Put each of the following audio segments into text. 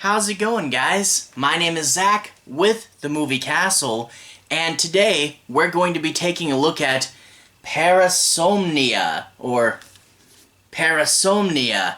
How's it going, guys? My name is Zach with the Movie Castle, and today we're going to be taking a look at Parasomnia, or Parasomnia.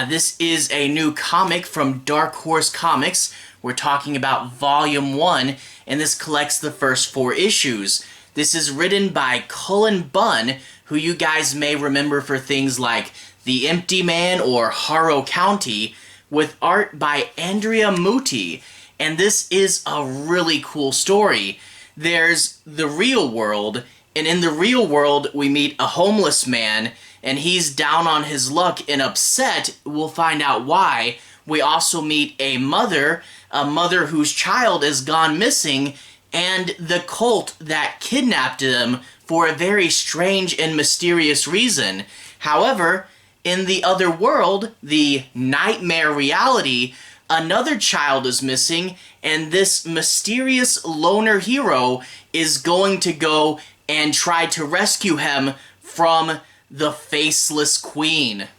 This is a new comic from Dark Horse Comics. We're talking about Volume 1, and this collects the first 4 issues. This is written by Cullen Bunn, who you guys may remember for things like The Empty Man or Harrow County, with art by Andrea Mutti. And this is a really cool story. There's the real world, and in the real world we meet a homeless man, and he's down on his luck and upset. We'll find out why. We also meet a mother whose child has gone missing, and the cult that kidnapped them for a very strange and mysterious reason. However, in the other world, the nightmare reality, another child is missing, and this mysterious loner hero is going to go and try to rescue him from the faceless queen.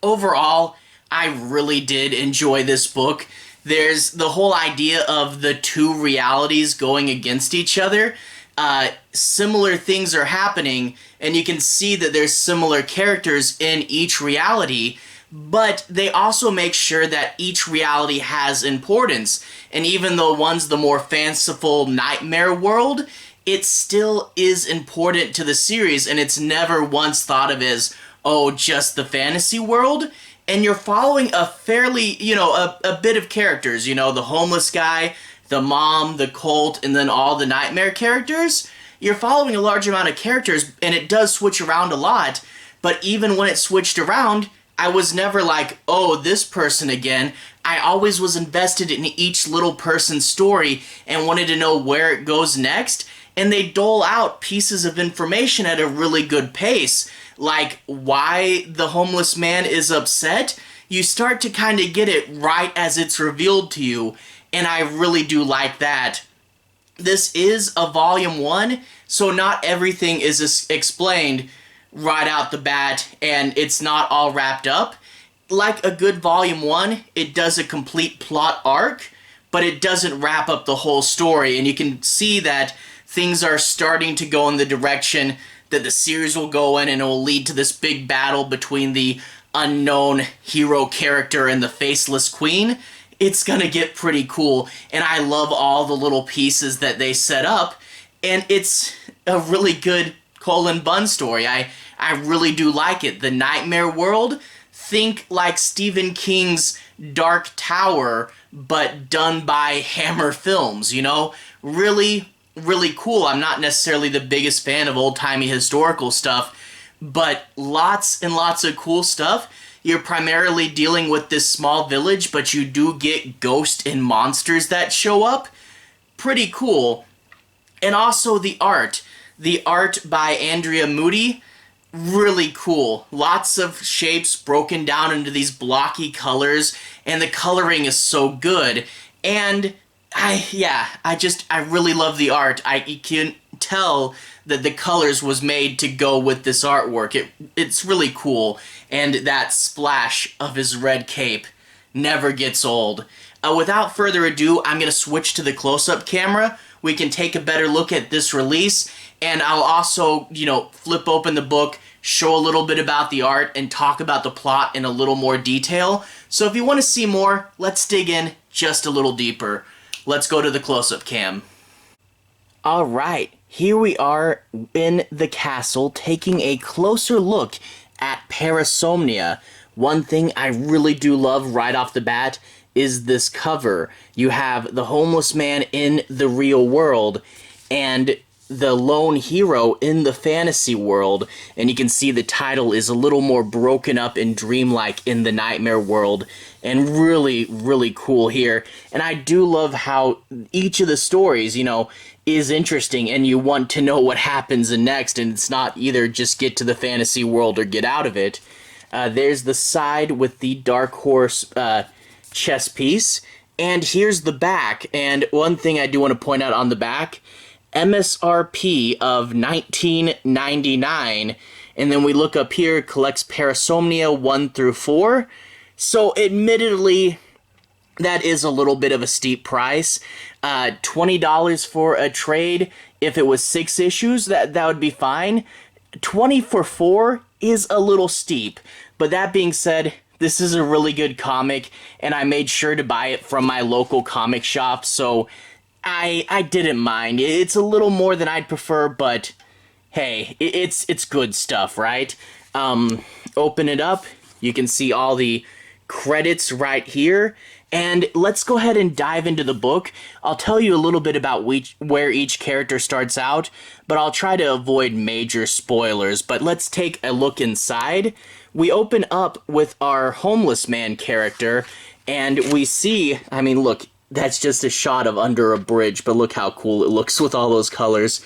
Overall, I really did enjoy this book. There's the whole idea of the two realities going against each other. Similar things are happening, and you can see that there's similar characters in each reality, but they also make sure that each reality has importance. And even though one's the more fanciful nightmare world, it still is important to the series, and it's never once thought of as, oh, just the fantasy world. And you're following a fairly, a bit of characters, the homeless guy, the mom, the cult, and then all the nightmare characters. You're following a large amount of characters, and it does switch around a lot, but even when it switched around, I was never like, oh, this person again. I always was invested in each little person's story and wanted to know where it goes next, and they dole out pieces of information at a really good pace, like why the homeless man is upset. You start to kind of get it right as it's revealed to you, and I really do like that. This is a Volume 1, so not everything is explained right out the bat, and it's not all wrapped up. Like a good Volume 1, it does a complete plot arc, but it doesn't wrap up the whole story, and you can see that things are starting to go in the direction that the series will go in, and it will lead to this big battle between the unknown hero character and the faceless queen. It's gonna get pretty cool, and I love all the little pieces that they set up, and it's a really good Cullen Bunn story. I really do like it. The nightmare world, think like Stephen King's Dark Tower, but done by Hammer Films, Really, really cool. I'm not necessarily the biggest fan of old-timey historical stuff, but lots and lots of cool stuff. You're primarily dealing with this small village, but you do get ghosts and monsters that show up. Pretty cool. And also the art. The art by Andrea Mutti, really cool. Lots of shapes broken down into these blocky colors, and the coloring is so good. And I really love the art. You can tell that the colors was made to go with this artwork. It's really cool, and that splash of his red cape never gets old. Without further ado, I'm going to switch to the close-up camera. We can take a better look at this release, and I'll also, flip open the book, show a little bit about the art, and talk about the plot in a little more detail. So if you want to see more, let's dig in just a little deeper. Let's go to the close-up cam. Alright, here we are in the castle taking a closer look at Parasomnia. One thing I really do love right off the bat is this cover. You have the homeless man in the real world and the lone hero in the fantasy world, and you can see the title is a little more broken up and dreamlike in the nightmare world, and really, really cool here. And I do love how each of the stories, is interesting, and you want to know what happens next, and it's not either just get to the fantasy world or get out of it. There's the side with the Dark Horse chess piece, and here's the back. And one thing I do want to point out on the back, MSRP of $19.99, and then we look up here, collects Parasomnia 1 through 4. So admittedly, that is a little bit of a steep price. $20 for a trade, if it was 6 issues, that would be fine. 20 for 4 is a little steep. But that being said, this is a really good comic, and I made sure to buy it from my local comic shop, so I didn't mind. It's a little more than I'd prefer, but hey, it's good stuff, right? Open it up. You can see all the credits right here. And let's go ahead and dive into the book. I'll tell you a little bit about where each character starts out, but I'll try to avoid major spoilers. But let's take a look inside. We open up with our homeless man character, and we see, I mean, look, that's just a shot of under a bridge, but look how cool it looks with all those colors.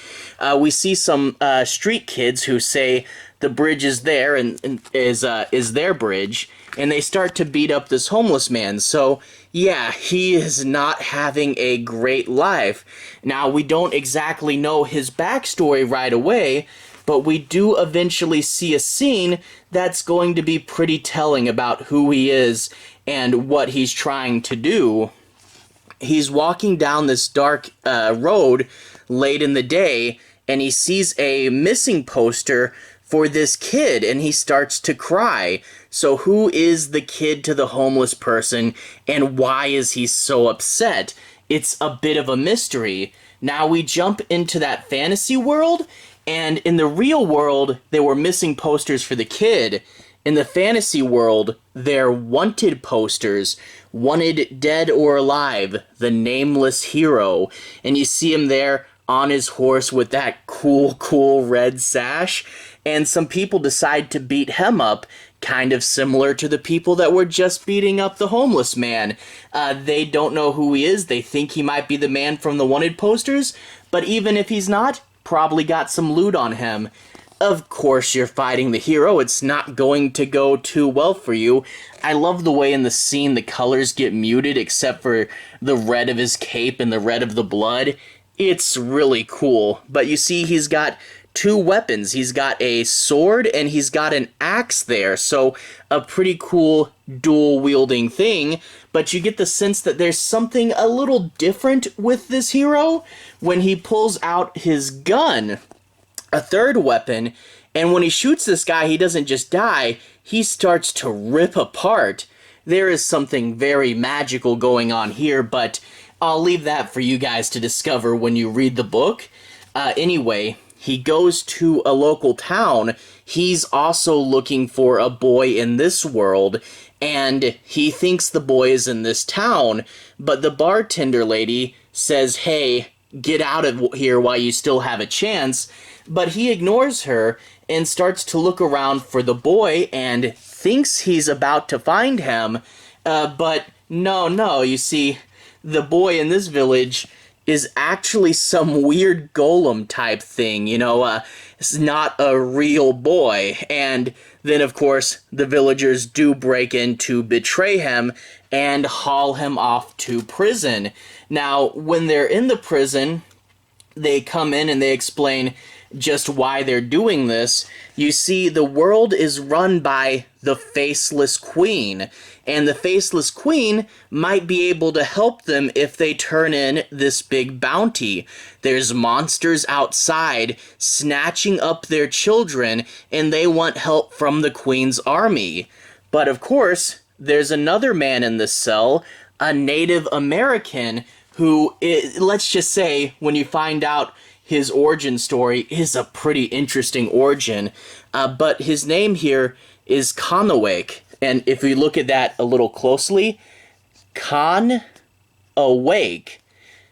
We see some street kids who say the bridge is there and is their bridge, and they start to beat up this homeless man. So yeah, he is not having a great life. Now, we don't exactly know his backstory right away, but we do eventually see a scene that's going to be pretty telling about who he is and what he's trying to do. He's walking down this dark road late in the day, and he sees a missing poster for this kid, and he starts to cry. So who is the kid to the homeless person, and why is he so upset? It's a bit of a mystery. Now we jump into that fantasy world, and in the real world, there were missing posters for the kid. In the fantasy world, they're wanted posters. Wanted dead or alive, the nameless hero. And you see him there on his horse with that cool red sash. And some people decide to beat him up, kind of similar to the people that were just beating up the homeless man. They don't know who he is. They think he might be the man from the wanted posters. But even if he's not, probably got some loot on him. Of course you're fighting the hero, it's not going to go too well for you. I love the way in the scene the colors get muted except for the red of his cape and the red of the blood. It's really cool. But you see he's got 2 weapons. He's got a sword and he's got an axe there. So a pretty cool dual-wielding thing. But you get the sense that there's something a little different with this hero when he pulls out his gun. A 3rd weapon, and when he shoots this guy, he doesn't just die, he starts to rip apart. There is something very magical going on here, but I'll leave that for you guys to discover when you read the book. Anyway, he goes to a local town. He's also looking for a boy in this world, and he thinks the boy is in this town, but the bartender lady says, hey, get out of here while you still have a chance. But he ignores her and starts to look around for the boy and thinks he's about to find him. But no, you see, the boy in this village is actually some weird golem type thing, it's not a real boy. And then, of course, the villagers do break in to betray him and haul him off to prison. Now, when they're in the prison, they come in and they explain just why they're doing this. You see, the world is run by the Faceless Queen, and the Faceless Queen might be able to help them if they turn in this big bounty. There's monsters outside snatching up their children, and they want help from the Queen's army. But of course, there's another man in this cell, a Native American, who, let's just say, when you find out his origin story, is a pretty interesting origin. But his name here is Conawake. And if we look at that a little closely, Awake,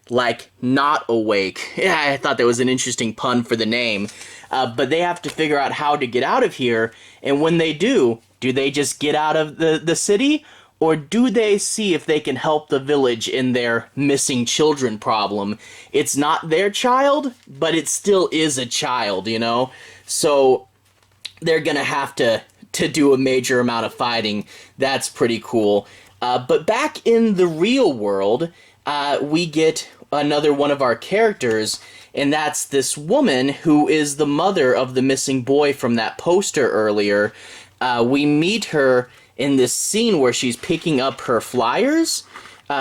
like not awake. Yeah, I thought that was an interesting pun for the name. But they have to figure out how to get out of here. And when they do they just get out of the city? Or do they see if they can help the village in their missing children problem? It's not their child, but it still is a child, So they're gonna have to do a major amount of fighting. That's pretty cool. But back in the real world, we get another one of our characters, and that's this woman who is the mother of the missing boy from that poster earlier. We meet her in this scene where she's picking up her flyers.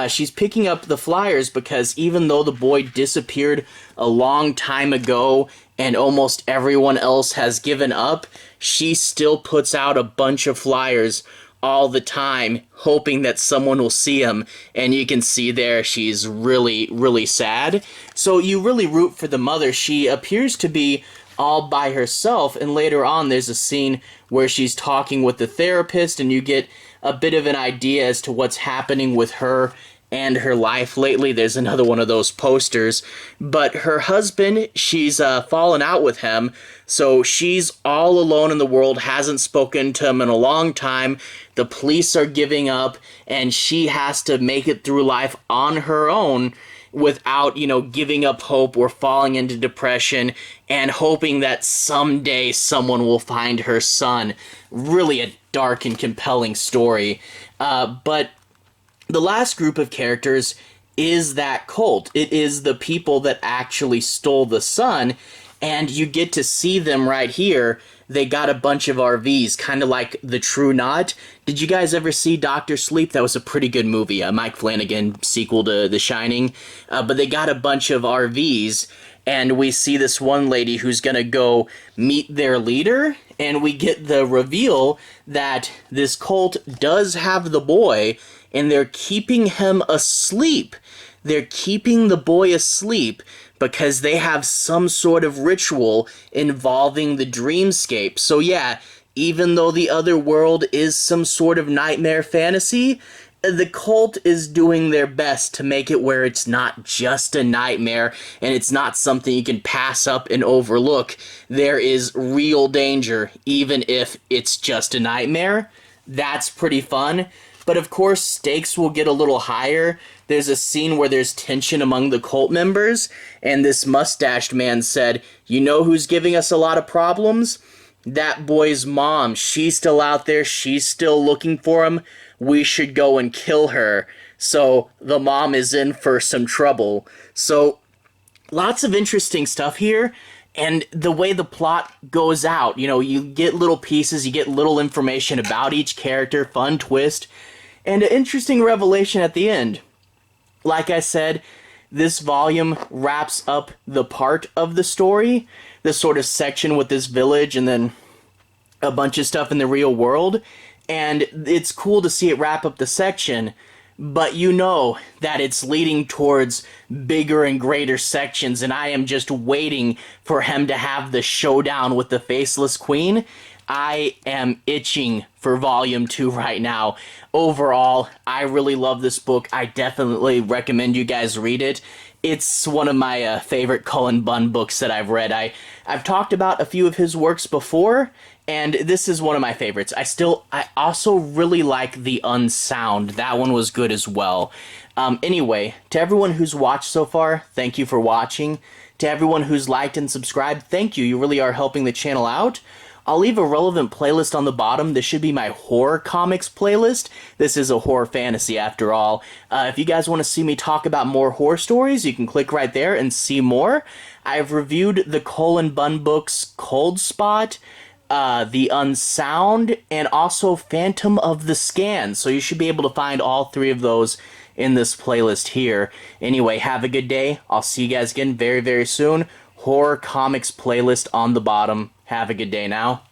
She's picking up the flyers because even though the boy disappeared a long time ago and almost everyone else has given up, she still puts out a bunch of flyers all the time, hoping that someone will see him. And you can see there she's really, really sad. So you really root for the mother. She appears to be all by herself, and later on there's a scene where she's talking with the therapist, and you get a bit of an idea as to what's happening with her and her life lately. There's another one of those posters. But her husband, she's fallen out with him, so she's all alone in the world, hasn't spoken to him in a long time. The police are giving up, and she has to make it through life on her own without, giving up hope or falling into depression and hoping that someday someone will find her son. Really a dark and compelling story. But the last group of characters is that cult. It is the people that actually stole the son, and you get to see them right here. They got a bunch of RVs, kind of like The True Knot. Did you guys ever see Dr. Sleep? That was a pretty good movie, a Mike Flanagan sequel to The Shining. But they got a bunch of RVs, and we see this one lady who's going to go meet their leader, and we get the reveal that this cult does have the boy, and they're keeping him asleep. They're keeping the boy asleep because they have some sort of ritual involving the dreamscape. So yeah, even though the other world is some sort of nightmare fantasy, the cult is doing their best to make it where it's not just a nightmare and it's not something you can pass up and overlook. There is real danger, even if it's just a nightmare. That's pretty fun. But of course, stakes will get a little higher. There's a scene where there's tension among the cult members, and this mustached man said, "You know who's giving us a lot of problems? That boy's mom. She's still out there. She's still looking for him. We should go and kill her." So the mom is in for some trouble. So lots of interesting stuff here. And the way the plot goes out, you get little pieces, you get little information about each character, fun twist, and an interesting revelation at the end. Like I said, this volume wraps up the part of the story, this sort of section with this village and then a bunch of stuff in the real world. And it's cool to see it wrap up the section, but you know that it's leading towards bigger and greater sections, and I am just waiting for him to have the showdown with the Faceless Queen. I am itching for Volume 2 right now. Overall, I really love this book. I definitely recommend you guys read it. It's one of my favorite Cullen Bunn books that I've read. I've talked about a few of his works before, and this is one of my favorites. I also really like The Unsound. That one was good as well. Anyway, to everyone who's watched so far, thank you for watching. To everyone who's liked and subscribed, thank you. You really are helping the channel out. I'll leave a relevant playlist on the bottom. This should be my horror comics playlist. This is a horror fantasy after all. If you guys want to see me talk about more horror stories, you can click right there and see more. I've reviewed the Cullen Bunn books Cold Spot, The Unsound, and also Phantom of the Scan. So you should be able to find all three of those in this playlist here. Anyway, have a good day. I'll see you guys again very, very soon. Horror comics playlist on the bottom. Have a good day now.